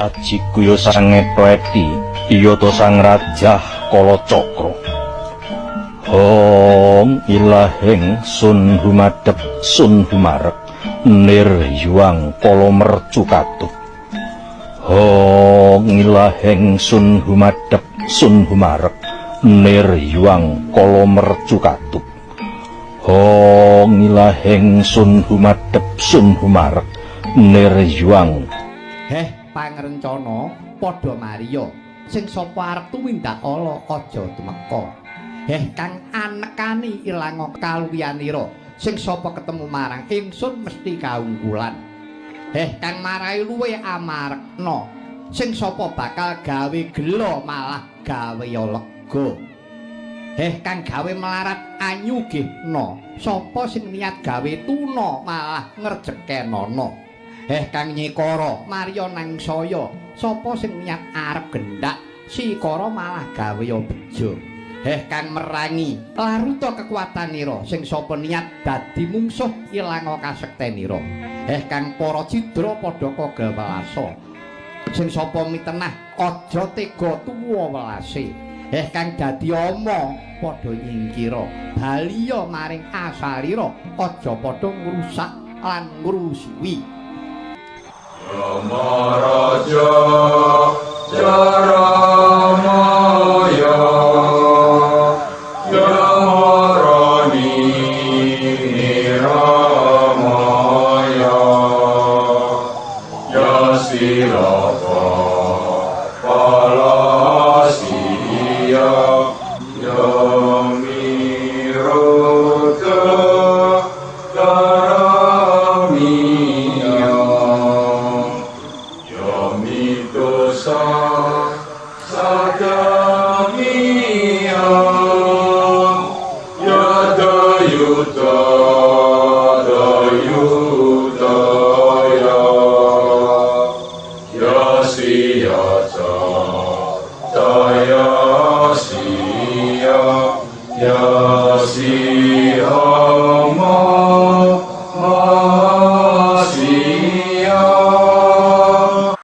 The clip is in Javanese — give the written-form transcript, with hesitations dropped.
aji kuyo sang ngetweti iya to sang rajah Kalacakra. Hong ilahing sun humadep sun humarek nir yuang kala mercu katut. Hong ilahing sun humadep sun humarek nir yuang kala mercu katut. Hong ilahing sun humadep sun humarek nir yuang. Heh pangrencana padha mariya sing sapa arep tumindak ala aja tumeka. Heh kang anekani ilang kaluwihanira sing sapa ketemu marang ingsun mesti kaungkulan. Heh kang marai luwe amarekna sing sapa bakal gawe gelo malah gawe lega. Heh kang gawe melarat anyugihna sapa sing niat gawe tuna malah ngrejekenono. Heh kang nyikara marya nang saya sapa sing niat arep gendak sikara malah gawe bejo. Heh kang merangi laruta kekuatanira sing sapa niat dadi mungsuh ilang kasektenira. Heh kang para cidra padha kagawelasa sing sapa mitenah aja tega tuwa welase. Heh kang dadi ama padha nyingkira baliya maring asalira aja padha ngrusak lan ngrusuhi. Rama Raja Jaramaya Yamarani Niramaya Yasilava Palasiya Yamirota Karamiya Yamitosa Sakamiya Yadayuta Dayutaya Yasiyata Dayasiya Yasiyama